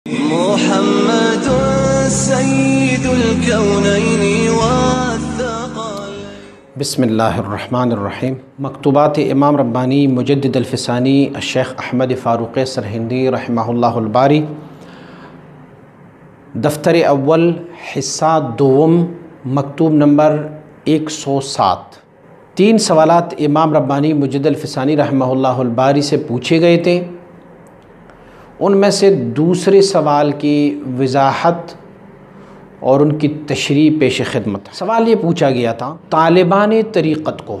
मुहम्मदुन सय्यिदुल कौनैनि वस्सक़लैनि। बिस्मिल्लाहिर्रहमानिर्रहीम। मकतूबात इमाम रब्बानी मुजद्दिद अल-फ़सानी शेख अहमद फ़ारूक़ सरहिंदी रहमहुल्लाहुल बारी, दफ्तर अव्वल हिस्सा दोम, मकतूब नंबर 107। 3 सवालात इमाम रब्बानी मुजद्दिद अल-फ़सानी रहमहुल्लाहुल बारी से पूछे गए थे। उनमें से दूसरे सवाल की वज़ाहत और उनकी तशरीह पेश खिदमत। सवाल ये पूछा गया था, तालिबान तरीक़त को,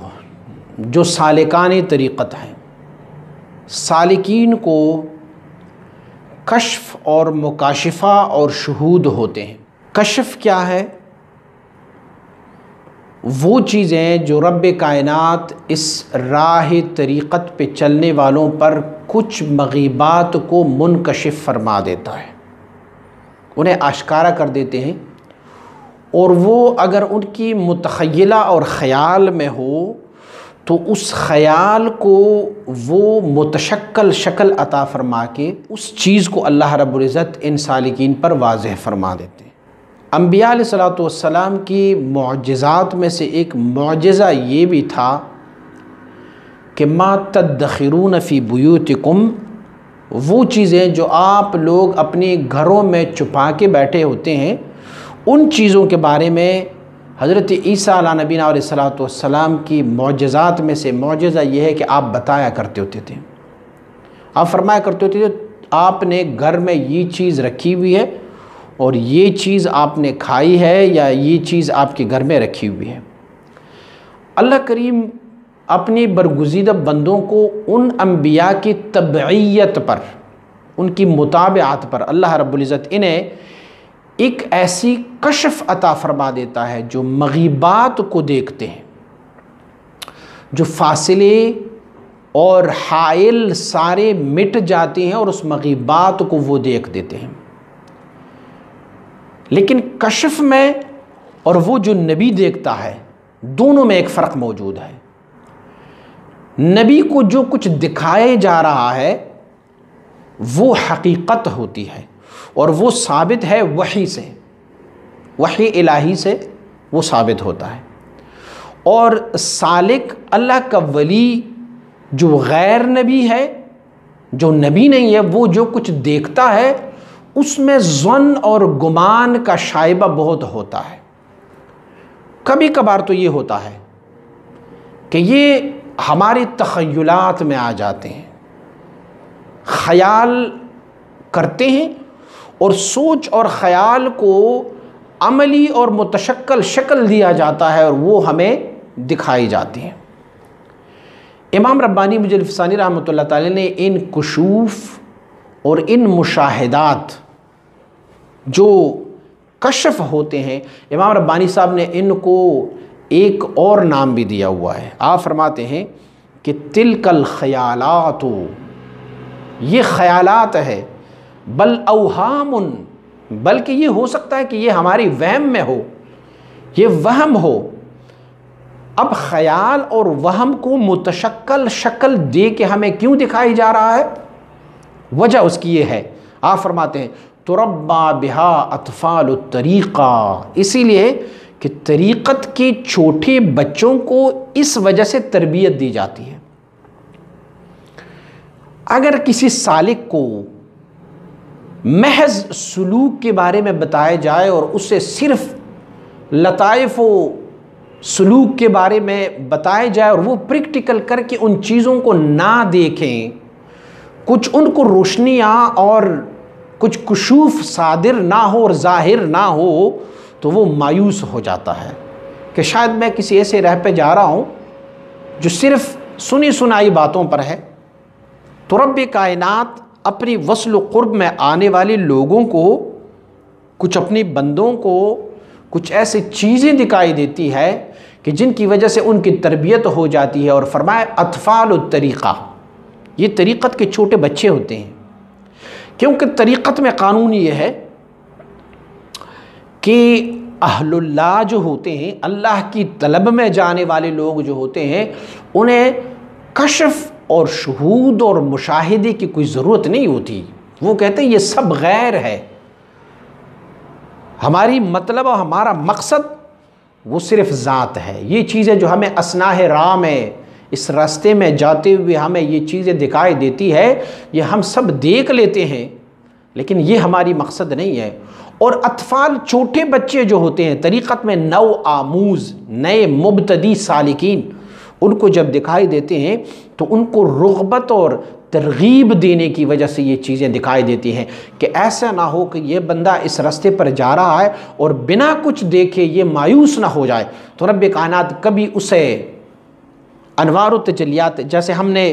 जो सालिकान तरीक़त हैं, सालिकीन को कश्फ़ और मुकाशिफ़ा और शुहूद होते हैं। कश्फ़ क्या है? वो चीज़ें जो रब्ब कायनात इस राह तरीक़त पे चलने वालों पर कुछ मग़ीबात को मुनकशिफ़ फरमा देता है, उन्हें आश्कारा कर देते हैं। और वो अगर उनकी मुतख़य्यला और ख़याल में हो तो उस ख़याल को वो मुतशक्कल शक्ल अता फ़रमा के उस चीज़ को अल्लाह रब्बुल इज़्ज़त इन सालिकीन पर वाज़ेह फ़रमा देते हैं। अंबिया अलैहिस्सलातु वस्सलाम की मुअज्जिज़ात में से एक मुअज्जिज़ा ये भी था कि मा तद्दखिरून फ़ी बुयूतिकुम, वो चीज़ें जो आप लोग अपने घरों में छुपा के बैठे होते हैं, उन चीज़ों के बारे में हज़रत ईसा अला नबीना अलैहिस्सलातु वस्सलाम की मुअज्जिज़ात में से मुअज्जिज़ा ये है कि आप बताया करते होते थे, आप फरमाया करते होते थे, आपने घर में ये चीज़ रखी हुई है और ये चीज़ आपने खाई है या ये चीज़ आपके घर में रखी हुई है। अल्लाह करीम अपनी बरगुज़ीदा बंदों को उन अंबिया की तबईयत पर, उनकी मुताबिअत पर अल्लाह रब्बुल इज़्ज़त इन्हें एक ऐसी कश्फ़ अता फ़रमा देता है जो मग़ीबात को देखते हैं, जो फ़ासिले और हाइल सारे मिट जाते हैं और उस मग़ीबात को वो देख देते हैं। लेकिन कश्फ़ में और वो जो नबी देखता है, दोनों में एक फ़र्क मौजूद है। नबी को जो कुछ दिखाए जा रहा है वो हकीकत होती है और वो साबित है वही से, वही इलाही से वो साबित होता है। और सालिक अल्लाह का वली जो गैर नबी है, जो नबी नहीं है, वो जो कुछ देखता है उसमें ज़न्न और गुमान का शाइबा बहुत होता है। कभी कभार तो ये होता है कि ये हमारे तख़य्युलात में आ जाते हैं, ख़याल करते हैं और सोच और ख़याल को अमली और मुतशक्कल शक्ल दिया जाता है और वो हमें दिखाई जाती हैं। इमाम रब्बानी मुजद्दिद अल-फ़सानी रहमतुल्लाह ताला ने इन कुशूफ़ और इन मुशाहिदात जो कश्फ़ होते हैं, इमाम रब्बानी साहब ने इनको एक और नाम भी दिया हुआ है। आप फरमाते हैं कि तिलकल ख़यालातु, ये ख़यालात है, बल अवहामुन, बल्कि ये हो सकता है कि ये हमारी वहम में हो, ये वहम हो। अब ख़याल और वहम को मुतशक्कल शक्ल दे के हमें क्यों दिखाई जा रहा है? वजह उसकी ये है, आप फरमाते हैं तुरब्बा बिहा अतफ़ालु तरीक़ा, इसीलिए कि तरीक़त के छोटे बच्चों को इस वजह से तरबियत दी जाती है। अगर किसी सालिक को महज सलूक के बारे में बताया जाए और उससे सिर्फ लताइफ़ व सलूक के बारे में बताया जाए और वो प्रैक्टिकल करके उन चीज़ों को ना देखें, कुछ उनको रोशनियाँ और कुछ कुशूफ़ सादिर ना हो और ज़ाहिर ना हो, तो वो मायूस हो जाता है कि शायद मैं किसी ऐसे राह पे जा रहा हूँ जो सिर्फ़ सुनी सुनाई बातों पर है। तो रब्ब कायनात अपनी वस्ल क़ुर्ब में आने वाले लोगों को, कुछ अपने बंदों को कुछ ऐसी चीज़ें दिखाई देती है कि जिनकी वजह से उनकी तरबियत हो जाती है। और फरमाए अतफ़ालु तरीक़ा, ये तरीक़त के छोटे बच्चे होते हैं, क्योंकि तरीक़त में कानून ये है कि अहलुल्लाह जो होते हैं, अल्लाह की तलब में जाने वाले लोग जो होते हैं, उन्हें कश्फ़ और शुहूद और मुशाहिदे की कोई ज़रूरत नहीं होती। वो कहते हैं ये सब गैर है, हमारी मतलब और हमारा मकसद वो सिर्फ ज़ात है। ये चीज़ें जो हमें असनाह राम है, इस रास्ते में जाते हुए हमें ये चीज़ें दिखाई देती है, ये हम सब देख लेते हैं, लेकिन ये हमारी मकसद नहीं है। और अतफाल, छोटे बच्चे जो होते हैं, तरीक़त में नव आमूज़, नए मुब्तदी सालिकीन, उनको जब दिखाई देते हैं तो उनको रुग़बत और तरगीब देने की वजह से ये चीज़ें दिखाई देती हैं कि ऐसा ना हो कि ये बंदा इस रास्ते पर जा रहा है और बिना कुछ देखे ये मायूस ना हो जाए। तो रब कायनात कभी उसे अनवार तजलियात, जैसे हमने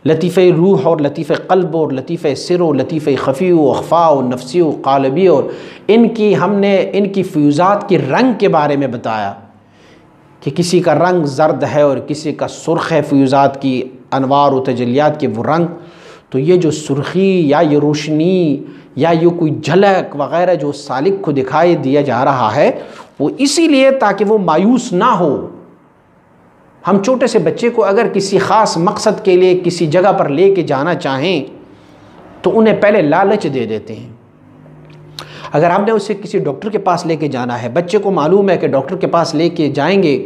लतीफ़े रूह और लतीफ़े क़ल्ब और लतीफ़े सिर और लतीफ़े ख़फ़ी व अख़फ़ा और नफ़सी व क़ालबी और हमने इनकी फ़्यूज़ात के रंग के बारे में बताया कि किसी का रंग ज़र्द है और किसी का सुर्ख़ है, फ़्यूज़ात की अनवार व तजलियात के वो रंग। तो ये जो सुर्ख़ी या ये रोशनी या ये कोई झलक वग़ैरह जो सालिक को दिखाई दिया जा रहा है, वो इसीलिए ताकि वो मायूस ना हो। हम छोटे से बच्चे को अगर किसी ख़ास मकसद के लिए किसी जगह पर ले के जाना चाहें तो उन्हें पहले लालच दे देते हैं। अगर आपने उसे किसी डॉक्टर के पास लेके जाना है, बच्चे को मालूम है कि डॉक्टर के पास लेके जाएंगे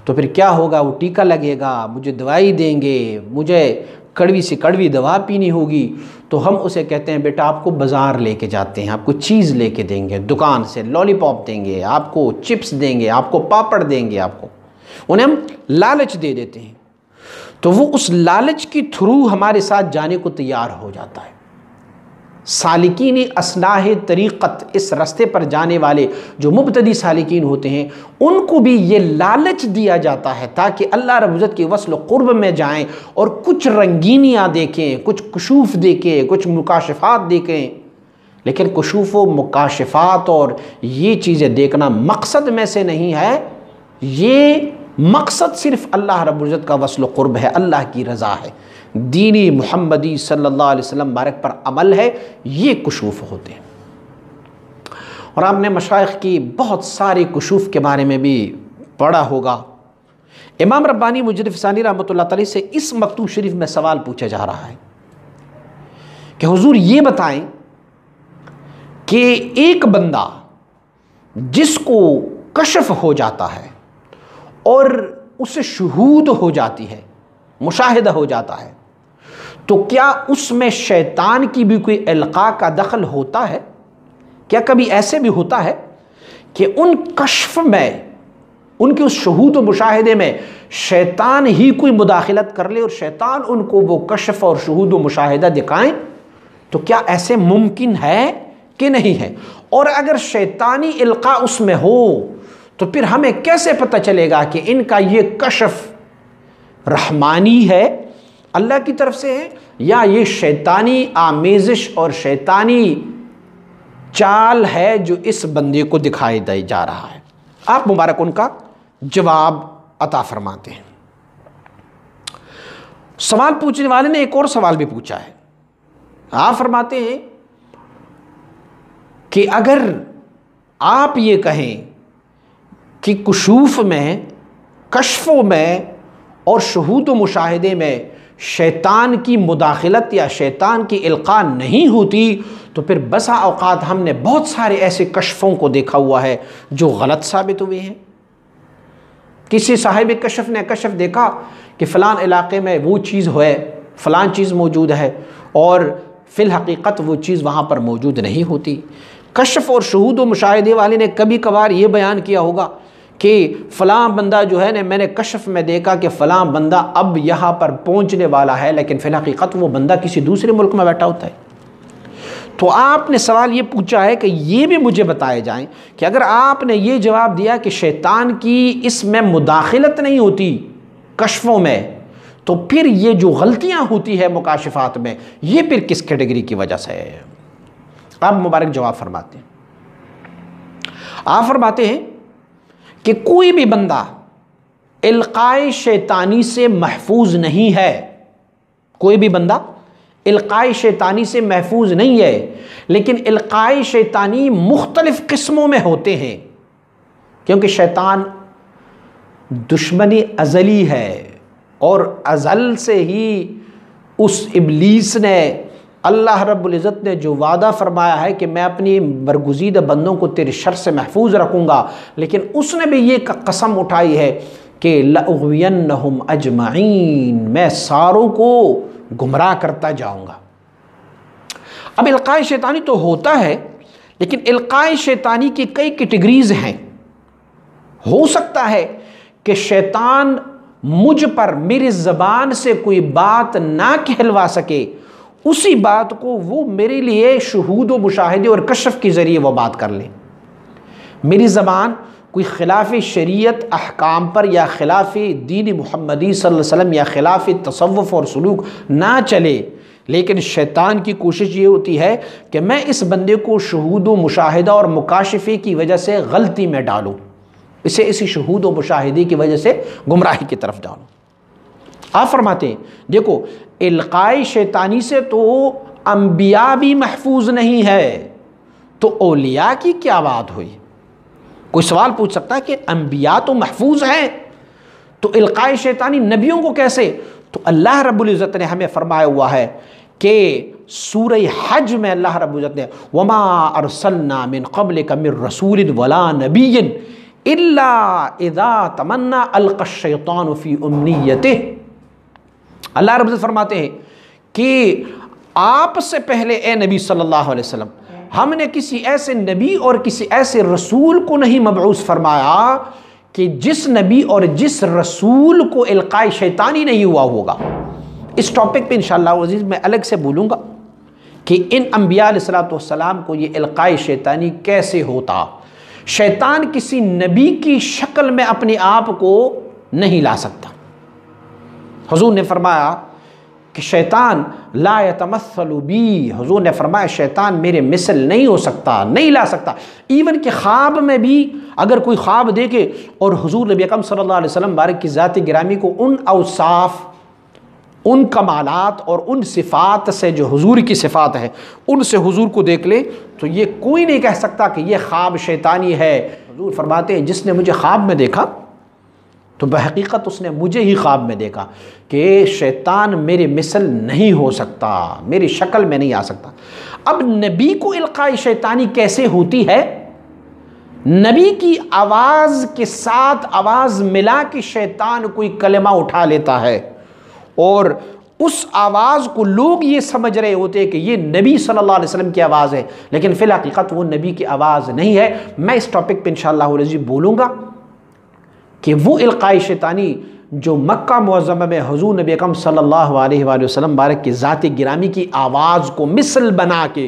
तो फिर क्या होगा, वो टीका लगेगा, मुझे दवाई देंगे, मुझे कड़वी से कड़वी दवा पीनी होगी, तो हम उसे कहते हैं बेटा आपको बाज़ार लेके जाते हैं, आपको चीज़ लेके देंगे, दुकान से लॉलीपॉप देंगे, आपको चिप्स देंगे, आपको पापड़ देंगे, आपको, उन्हें हम लालच दे देते हैं। तो वो उस लालच के थ्रू हमारे साथ जाने को तैयार हो जाता है। सालिकीन असनाह तरीक़त, इस रास्ते पर जाने वाले जो मुब्तदी सालिकीन होते हैं, उनको भी ये लालच दिया जाता है ताकि अल्लाह रब्बुल इज़्ज़त के वस्ल क़ुर्ब में जाएं और कुछ रंगीनियाँ देखें, कुछ कुशूफ़ देखें, कुछ मुकाशफ़ात देखें। लेकिन कुशूफ़ व मुकाशफ़ात और ये चीज़ें देखना मकसद में से नहीं है। ये मकसद सिर्फ़ अल्लाह रब्बुल इज़्ज़त का वस्ल क़ुर्ब है, अल्लाह की रज़ा है, दीनी मुहम्मदी सल्लल्लाहु अलैहि वसल्लम बारक पर अमल है, ये कुशूफ़ होते हैं। और आपने मशाइख़ की बहुत सारे कुशूफ़ के बारे में भी पढ़ा होगा। इमाम रब्बानी मुजद्दिद फ़सानी रहमतुल्लाह अलैह से इस मकतूब शरीफ में सवाल पूछा जा रहा है कि हुज़ूर ये बताएं कि एक बंदा जिसको कशफ हो जाता है और उसे शुहूद हो जाती है, मुशाहिदा हो जाता है, तो क्या उसमें शैतान की भी कोई इल्क़ा का दखल होता है? क्या कभी ऐसे भी होता है कि उन कश्फ में, उनके उस शुहूद व मुशाहिदे में शैतान ही कोई मुदाखिलत कर ले और शैतान उनको वो कश्फ और शुहूद व मुशाहिदा दिखाएं? तो क्या ऐसे मुमकिन है कि नहीं है? और अगर शैतानी इल्क़ा उसमें हो तो फिर हमें कैसे पता चलेगा कि इनका ये कश्फ रहमानी है, अल्लाह की तरफ से है, या ये शैतानी आमेज़िश और शैतानी चाल है जो इस बंदे को दिखाई दे जा रहा है? आप मुबारक उनका जवाब अता फरमाते हैं। सवाल पूछने वाले ने एक और सवाल भी पूछा है। आप फरमाते हैं कि अगर आप ये कहें कि कुशूफ़ में, कश्फ़ों में और शुहूद व मुशाहिदे में शैतान की मुदाखिलत या शैतान की इल्क़ा नहीं होती, तो फिर बसा औक़ात हमने बहुत सारे ऐसे कश्फ़ों को देखा हुआ है जो गलत साबित हुए हैं। किसी साहिब कशफ ने कशफ देखा कि फ़लान इलाक़े में वो चीज़ है, फ़लान चीज़ मौजूद है, और फ़िल हकीकत वो चीज़ वहाँ पर मौजूद नहीं होती। कशफ और शुहूद व मुशाहिदे वाले ने कभी कभार ये बयान किया होगा कि फ़लाँ बंदा जो है ना, मैंने कशफ में देखा कि फ़लाँ बंदा अब यहाँ पर पहुँचने वाला है, लेकिन फ़िल हकीकत वो बंदा किसी दूसरे मुल्क में बैठा होता है। तो आपने सवाल ये पूछा है कि ये भी मुझे बताए जाएं कि अगर आपने ये जवाब दिया कि शैतान की इसमें मुदाखिलत नहीं होती कशफ़ों में, तो फिर ये जो गलतियाँ होती है मुकाशिफात में, ये फिर किस कैटेगरी की वजह से है? आप मुबारक जवाब फरमाते हैं। आप फरमाते हैं कि कोई भी बंदा इल्क़ाए शैतानी से महफूज नहीं है, कोई भी बंदा इल्क़ाए शैतानी से महफूज नहीं है, लेकिन इल्क़ाए शैतानी मुख्तलिफ़ किस्मों में होते हैं, क्योंकि शैतान दुश्मनी अज़ली है और अज़ल से ही उस इब्लीस ने अल्लाह रब्बुल इज़्ज़त ने जो वादा फरमाया है कि मैं अपनी बरगुज़ीदा बंदों को तेरे शर से महफूज रखूँगा, लेकिन उसने भी ये कसम उठाई है कि लअग़वियन्नहुम अजमईन, मैं सारों को गुमराह करता जाऊँगा। अब इल्क़ाए शैतानी तो होता है, लेकिन इल्क़ाए शैतानी की कई कैटेगरीज़ हैं। हो सकता है कि शैतान मुझ पर मेरी ज़बान से कोई बात ना कहलवा सके, उसी बात को वो मेरे लिए शुहूद व मुशाहिदे और कशफ के ज़रिए वो बात कर ले। मेरी ज़बान कोई खिलाफ शरीयत अहकाम पर या खिलाफ दीन मुहम्मदी सल्लल्लाहु अलैहि वसल्लम या खिलाफ तसव्वुफ़ और सलूक ना चले, लेकिन शैतान की कोशिश ये होती है कि मैं इस बंदे को शुहूद व मुशाहिदा और मुकाशफे की वजह से गलती में डालूँ, इसे इसी शुहूद व मुशाहिदे की वजह से गुमराही की तरफ डालूँ। आप फरमाते हैं, देखो इल्क़ाए शैतानी से तो अंबिया भी महफूज नहीं है, तो औलिया की क्या बात हुई? कोई सवाल पूछ सकता है कि अंबिया तो महफूज हैं, तो इल्क़ाए शैतानी नबियों को कैसे? तो अल्लाह रब्बुल इज़्ज़त ने हमें फरमाया हुआ है कि सूरह हज में अल्लाह रब्बुल इज़्ज़त ने वमा अरसलना मिन क़ब्लिका मिर रसूलिन वला नबिय्यिन इल्ला इज़ा तमन्ना अलक़ा शैतानु फ़ी उम्नियतिही। अल्लाह रब्बुल इज़्ज़त फरमाते हैं कि आपसे पहले ए नबी सल्लल्लाहु अलैहि वसल्लम, हमने किसी ऐसे नबी और किसी ऐसे रसूल को नहीं मबऊस फरमाया कि जिस नबी और जिस रसूल को इल्क़ाए शैतानी नहीं हुआ होगा। इस टॉपिक पे इंशाअल्लाह अज़ीज़ मैं अलग से बोलूँगा कि इन अंबिया अलैहिस्सलातु वस्सलाम को ये इल्क़ाए शैतानी कैसे होता। शैतान किसी नबी की शक्ल में अपने आप को नहीं ला सकता। हुज़ूर ने फरमाया कि शैतान ला यतमस्सलु बी, हुज़ूर ने फरमाया शैतान मेरे मिसल नहीं हो सकता, नहीं ला सकता। इवन कि ख्वाब में भी अगर कोई ख्वाब देखे और हुज़ूर नबी अकरम सल्लल्लाहु अलैहि वसल्लम बारक की ज़ात गिरामी को उन औसाफ, उन कमालात और उन सिफ़ात से जो हुज़ूर की सिफ़ात है उनसे हुज़ूर को देख ले, तो ये कोई नहीं कह सकता कि ये ख्वाब शैतानी है। हुज़ूर फरमाते हैं जिसने मुझे ख्वाब में देखा तो बहकीकत उसने मुझे ही ख्वाब में देखा कि शैतान मेरे मिसल नहीं हो सकता, मेरी शक्ल में नहीं आ सकता। अब नबी को इल्क़ाए शैतानी कैसे होती है? नबी की आवाज़ के साथ आवाज़ मिला कि शैतान कोई कलमा उठा लेता है और उस आवाज़ को लोग ये समझ रहे होते हैं कि ये नबी सल्लल्लाहु अलैहि वसल्लम की आवाज़ है, लेकिन फ़िल हकीकत वो नबी की आवाज़ नहीं है। मैं इस टॉपिक पे इंशाअल्लाह अज़ीज़ बोलूँगा कि वो इल्क़ाए शैतानी जो मक्का मुअज़्ज़मा में हुज़ूर नबी अकरम सल्लल्लाहु अलैहि वसल्लम बारक की ज़ात गिरामी की आवाज़ को मिसल बना के,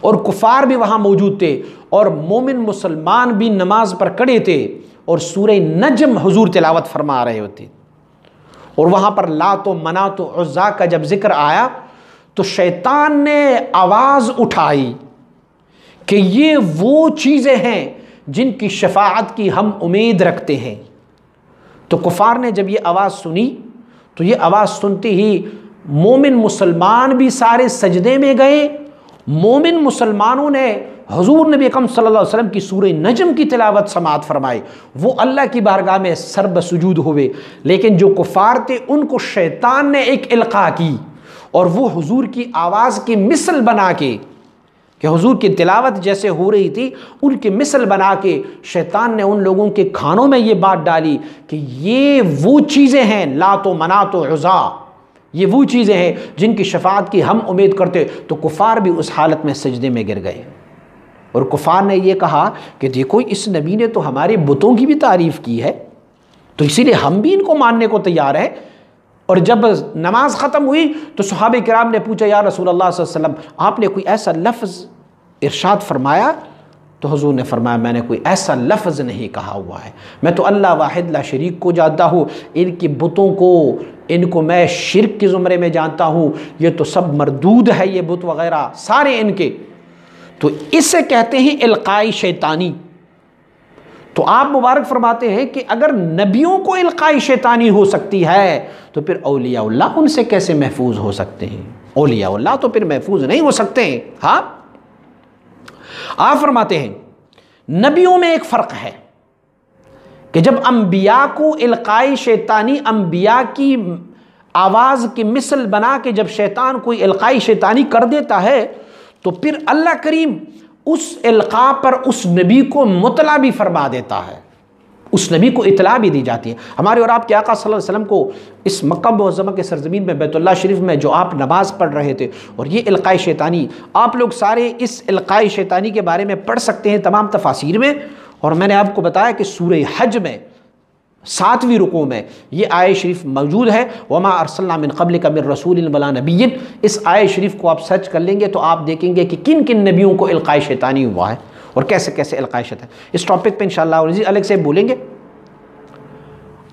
और कुफ़ार भी वहाँ मौजूद थे और मोमिन मुसलमान भी नमाज पर खड़े थे और सूरह नजम हुज़ूर तिलावत फरमा रहे होते, और वहाँ पर लातो मनातो उज़्ज़ा का जब जिक्र आया तो शैतान ने आवाज़ उठाई कि ये वो चीज़ें हैं जिनकी शफाअत की हम उम्मीद रखते हैं। तो कुफ़ार ने जब ये आवाज़ सुनी तो ये आवाज़ सुनते ही मोमिन मुसलमान भी सारे सजदे में गए। मोमिन मुसलमानों ने हुज़ूर नबी अकरम सल्लल्लाहु अलैहि वसल्लम की सूरह नजम की तिलावत समात फरमाई, वो अल्लाह की बारगाह में सरब सुजूद हुए। लेकिन जो कुफ़ार थे उनको शैतान ने एक इल्क़ा की और वो हुज़ूर की आवाज़ की मिसल बना के कि हुज़ूर की तिलावत जैसे हो रही थी उनकी मिसल बना के शैतान ने उन लोगों के खानों में ये बात डाली कि ये वो चीज़ें हैं लातो मनातो उज़्ज़ा, ये वो चीज़ें हैं जिनकी शफाअत की हम उम्मीद करते। तो कुफ़ार भी उस हालत में सजदे में गिर गए और कुफ़ार ने ये कहा कि देखो इस नबी ने तो हमारे बुतों की भी तारीफ़ की है, तो इसीलिए हम भी इनको मानने को तैयार हैं। और जब नमाज ख़त्म हुई तो सहाबे किराम ने पूछा या रसूल अल्लाह सल्लल्लाहु अलैहि वसल्लम आपने कोई ऐसा लफ्ज़ इरशाद फरमाया? तो हुज़ूर ने फरमाया मैंने कोई ऐसा लफ्ज़ नहीं कहा हुआ है, मैं तो अल्लाह वाहिद ला शरीक को जानता हूँ, इनकी बुतों को इनको मैं शिरक के ज़ुमरे में जानता हूँ, ये तो सब मरदूद है, ये बुत वग़ैरह सारे इनके। तो इससे कहते हैं इल्क़ाए शैतानी। तो आप मुबारक फरमाते हैं कि अगर नबियों को इल्क़ाए शैतानी हो सकती है तो फिर औलियाउल्लाह उनसे कैसे महफूज हो सकते हैं? औलियाउल्लाह तो फिर महफूज नहीं हो सकते हैं। हाँ, आप फरमाते हैं नबियों में एक फ़र्क है कि जब अंबिया को इल्क़ाए शैतानी अंबिया की आवाज़ की मिसल बना के जब शैतान कोई इल्काई शैतानी कर देता है तो फिर अल्लाह करीम उस इल्का पर उस नबी को मुतला भी फरमा देता है, उस नबी को इतला भी दी जाती है। हमारे और आपके आका सल्लल्लाहु अलैहि वसल्लम को इस मक्का मुअज़्ज़मा के सरज़मीन में बैतुल्लाह शरीफ में जो आप नमाज़ पढ़ रहे थे और ये इल्काई शैतानी, आप लोग सारे इस इल्काई शैतानी के बारे में पढ़ सकते हैं तमाम तफासीर में। और मैंने आपको बताया कि सूरह हज में 7वीं रुकू में ये आयत शरीफ मौजूद है, वमा अरसलना मिन क़ब्लिका मिन रसूलिन वला नबिय्यिन। इस आयत शरीफ को आप सर्च कर लेंगे तो आप देखेंगे कि किन किन नबियों को इल्काई शैतानी हुआ है और कैसे कैसे इल्काई शैतानी। इस टॉपिक पे इंशाअल्लाह अलग से बोलेंगे।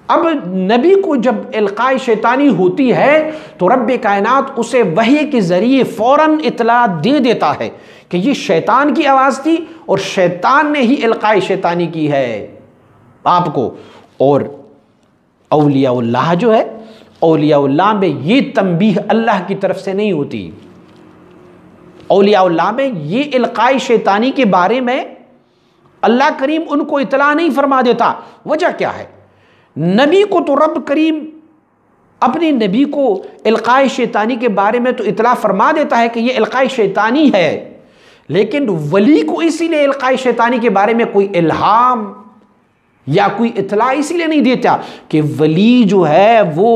अब नबी को जब इल्काई शैतानी होती है तो रब्बे कायनात उसे वही के ज़रिए फ़ौरन इतला दे देता है कि ये शैतान की आवाज़ थी और शैतान ने ही इल्काई शैतानी की है आपको। और औलियाउल्लाह जो है, औलियाउल्लाह में ये तंबीह अल्लाह की तरफ से नहीं होती। औलियाउल्लाह में ये इल्काई शैतानी के बारे में अल्लाह करीम उनको इतला नहीं फरमा देता। वजह क्या है? नबी को तो रब करीम अपने नबी को इल्काई शैतानी के बारे में तो इतला फरमा देता है कि ये इल्काई शैतानी है, लेकिन वली को इसीलिए इल्काई शैतानी के बारे में कोई इल्हाम या कोई इतला इसीलिए नहीं देता कि वली जो है वो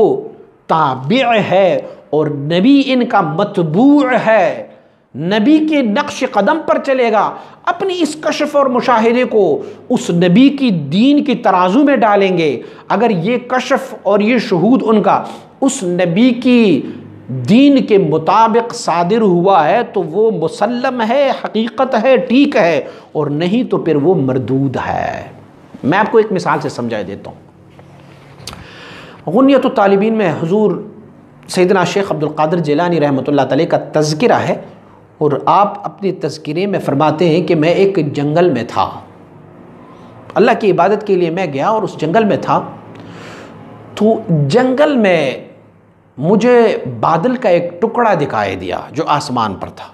ताबि है और नबी इनका मतबू है, नबी के नक्श कदम पर चलेगा। अपनी इस कशफ और मुशाहिदे को उस नबी की दीन की तराजू में डालेंगे। अगर ये कशफ और ये शहूद उनका उस नबी की दीन के मुताबिक सादिर हुआ है तो वो मुसल्लम है, हकीकत है, ठीक है, और नहीं तो फिर वो मरदूद है। मैं आपको एक मिसाल से समझा देता हूँ। गुनियत तालिबीन में हुजूर सैयदना शेख अब्दुल कादिर जिलानी रहमतुल्लाह तआला का तज़किरा है और आप अपने तज़किरे में फरमाते हैं कि मैं एक जंगल में था, अल्लाह की इबादत के लिए मैं गया और उस जंगल में था तो जंगल में मुझे बादल का एक टुकड़ा दिखाई दिया जो आसमान पर था।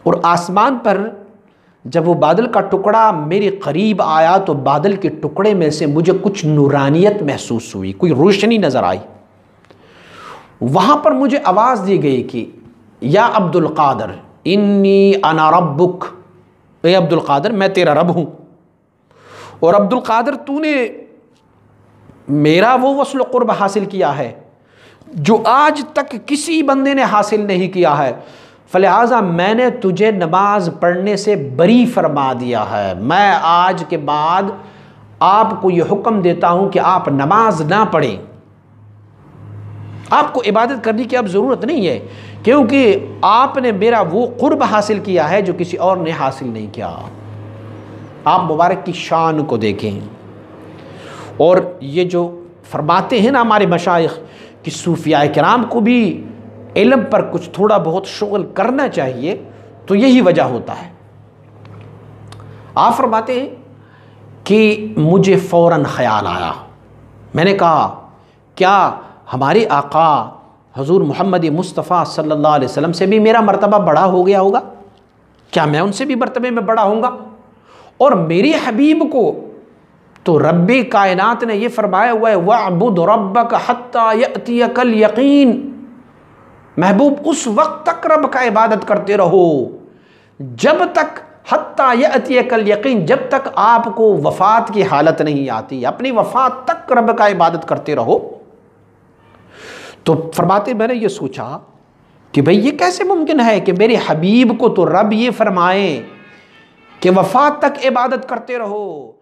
और आसमान पर जब वो बादल का टुकड़ा मेरे करीब आया तो बादल के टुकड़े में से मुझे कुछ नूरानियत महसूस हुई, कोई रोशनी नज़र आई। वहाँ पर मुझे आवाज़ दी गई कि या अब्दुल कादर इन्नी अना रब्बुक, ए अब्दुल कादर मैं तेरा रब हूँ। और अब्दुल कादर तूने मेरा वो वस्ल क़ुर्ब हासिल किया है जो आज तक किसी बंदे ने हासिल नहीं किया है, फलिहाजा मैंने तुझे नमाज पढ़ने से बरी फरमा दिया है। मैं आज के बाद आपको ये हुक्म देता हूँ कि आप नमाज ना पढ़ें, आपको इबादत करने की अब ज़रूरत नहीं है क्योंकि आपने मेरा वो क़ुर्ब हासिल किया है जो किसी और ने हासिल नहीं किया। आप मुबारक की शान को देखें। और ये जो फरमाते हैं ना हमारे मशाइख कि सूफिया किराम को भी इल्म पर कुछ थोड़ा बहुत शुगल करना चाहिए, तो यही वजह होता है। आप फरमाते हैं कि मुझे फ़ौरन ख़याल आया, मैंने कहा क्या हमारे आका हजूर मोहम्मद मुस्तफ़ा सल्लल्लाहु अलैहि वसल्लम से भी मेरा मर्तबा बड़ा हो गया होगा? क्या मैं उनसे भी मर्तबे में बड़ा होऊंगा? और मेरे हबीब को तो रब्बे कायनात ने यह फरमाया हुआ है वअबुद रब्बक हत्ता यअतियकल यकीन, महबूब उस वक्त तक रब का इबादत करते रहो जब तक हत्ता यअतियकल यकीन, जब तक आपको वफ़ात की हालत नहीं आती, अपनी वफ़ात तक रब का इबादत करते रहो। तो फरमाते मैंने ये सोचा कि भाई ये कैसे मुमकिन है कि मेरे हबीब को तो रब ये फरमाए कि वफ़ात तक इबादत करते रहो।